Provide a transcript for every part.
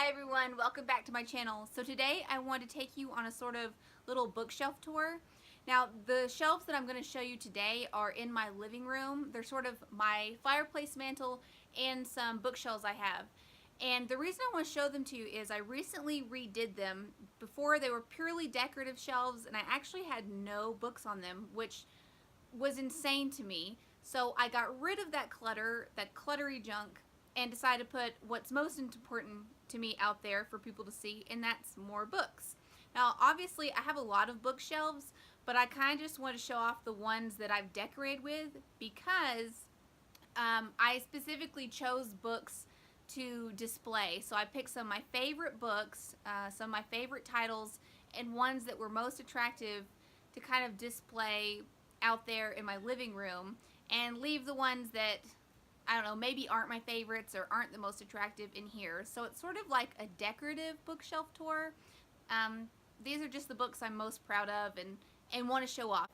Hi everyone, welcome back to my channel. So today I want to take you on a sort of little bookshelf tour. Now the shelves that I'm going to show you today are in my living room. They're sort of my fireplace mantle and some bookshelves I have. And the reason I want to show them to you is I recently redid them. Before they were purely decorative shelves and I actually had no books on them, which was insane to me. So I got rid of that clutter, that cluttery junk, and decided to put what's most important to me out there for people to see, and that's more books. Now obviously I have a lot of bookshelves, but I kind of just want to show off the ones that I've decorated with because I specifically chose books to display. So I picked some of my favorite books, some of my favorite titles, and ones that were most attractive to kind of display out there in my living room, and leave the ones that I don't know, maybe aren't my favorites or aren't the most attractive in here. So it's sort of like a decorative bookshelf tour. These are just the books I'm most proud of and want to show off.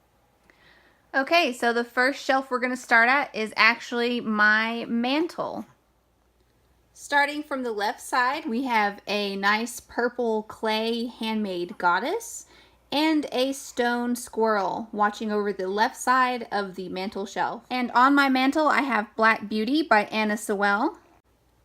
Okay, so the first shelf we're going to start at is actually my mantle. Starting from the left side, we have a nice purple clay handmade goddess and a stone squirrel watching over the left side of the mantle shelf. And on my mantle I have Black Beauty by Anna Sewell,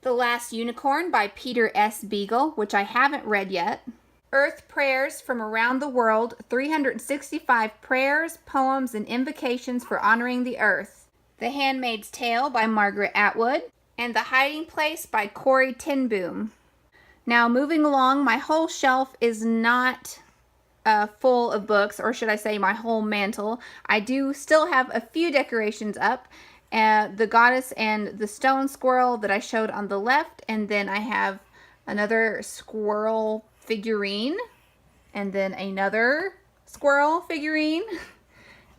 The Last Unicorn by Peter S. Beagle, which I haven't read yet, Earth Prayers from Around the World, 365 Prayers, Poems, and Invocations for Honoring the Earth, The Handmaid's Tale by Margaret Atwood, and The Hiding Place by Corrie ten Boom. Now moving along, my whole shelf is not full of books, or should I say my whole mantle. I do still have a few decorations up. The goddess and the stone squirrel that I showed on the left, and then I have another squirrel figurine, and then another squirrel figurine,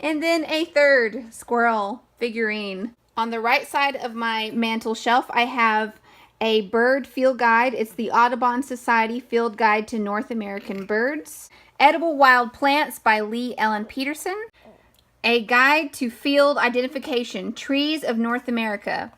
and then a third squirrel figurine. On the right side of my mantle shelf, I have a bird field guide. It's the Audubon Society Field Guide to North American Birds. Edible Wild Plants by Lee Ellen Peterson. A Guide to Field Identification, Trees of North America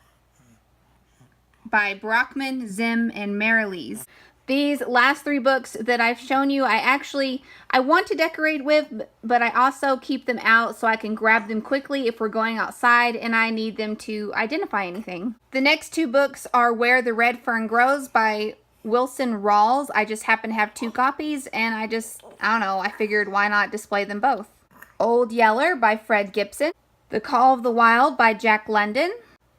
by Brockman, Zim, and Marilees. These last three books that I've shown you, I want to decorate with, but I also keep them out so I can grab them quickly if we're going outside and I need them to identify anything. The next two books are Where the Red Fern Grows by Wilson Rawls. I just happen to have two copies, and I don't know, I figured why not display them both. Old Yeller by Fred Gibson. The Call of the Wild by Jack London.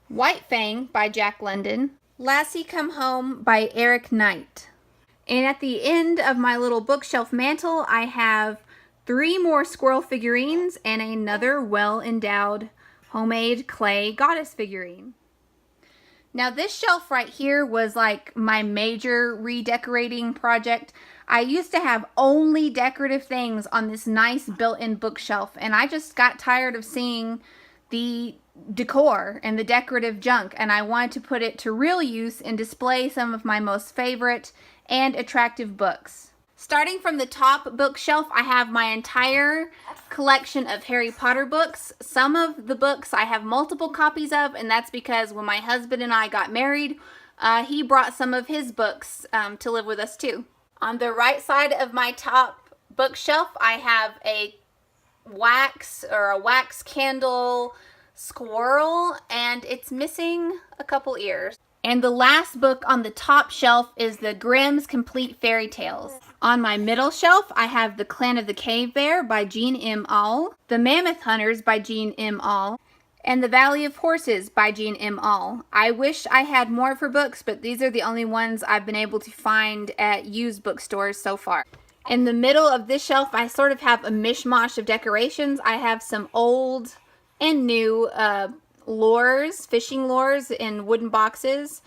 White Fang by Jack London. Lassie Come Home by Eric Knight. And at the end of my little bookshelf mantle, I have three more squirrel figurines and another well-endowed homemade clay goddess figurine. Now this shelf right here was like my major redecorating project. I used to have only decorative things on this nice built-in bookshelf, and I just got tired of seeing the decor and the decorative junk, and I wanted to put it to real use and display some of my most favorite and attractive books. Starting from the top bookshelf, I have my entire collection of Harry Potter books. Some of the books I have multiple copies of, and that's because when my husband and I got married, he brought some of his books to live with us too. On the right side of my top bookshelf, I have a wax candle squirrel, and it's missing a couple ears. And the last book on the top shelf is the Grimm's Complete Fairy Tales. On my middle shelf, I have The Clan of the Cave Bear by Jean M. Auel, The Mammoth Hunters by Jean M. Auel, and The Valley of Horses by Jean M. Auel. I wish I had more of her books, but these are the only ones I've been able to find at used bookstores so far. In the middle of this shelf, I sort of have a mishmash of decorations. I have some old and new lures, fishing lures in wooden boxes,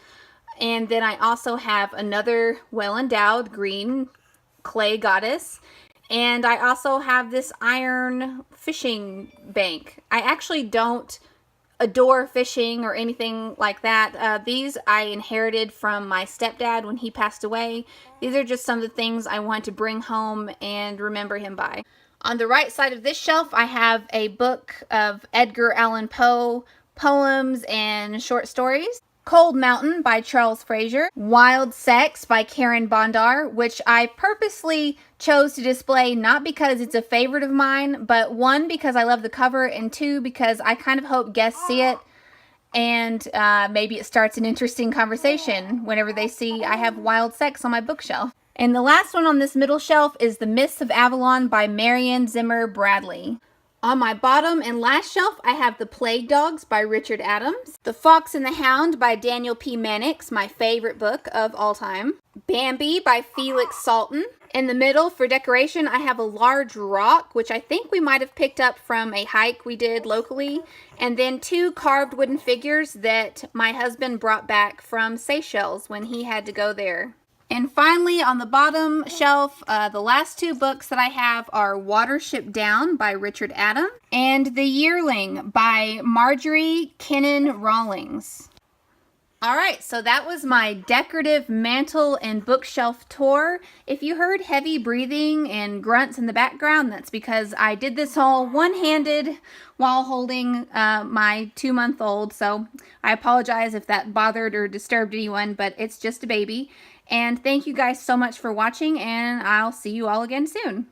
and then I also have another well-endowed green clay goddess, and I also have this iron fishing bank. I actually don't adore fishing or anything like that. These I inherited from my stepdad when he passed away. These are just some of the things I want to bring home and remember him by. On the right side of this shelf, I have a book of Edgar Allan Poe poems and short stories. Cold Mountain by Charles Frazier, Wild Sex by Karen Bondar, which I purposely chose to display not because it's a favorite of mine, but one, because I love the cover, and two, because I kind of hope guests see it and maybe it starts an interesting conversation whenever they see I have Wild Sex on my bookshelf. And the last one on this middle shelf is The Mists of Avalon by Marion Zimmer Bradley. On my bottom and last shelf, I have The Plague Dogs by Richard Adams, The Fox and the Hound by Daniel P. Mannix, my favorite book of all time, Bambi by Felix Salten. In the middle, for decoration, I have a large rock, which I think we might have picked up from a hike we did locally, and then two carved wooden figures that my husband brought back from Seychelles when he had to go there. And finally, on the bottom shelf, the last two books that I have are Watership Down by Richard Adams and The Yearling by Marjorie Kinnan Rawlings. All right, so that was my decorative mantle and bookshelf tour. If you heard heavy breathing and grunts in the background, that's because I did this all one-handed while holding my 2-month-old. So I apologize if that bothered or disturbed anyone, but it's just a baby. And thank you guys so much for watching, and I'll see you all again soon.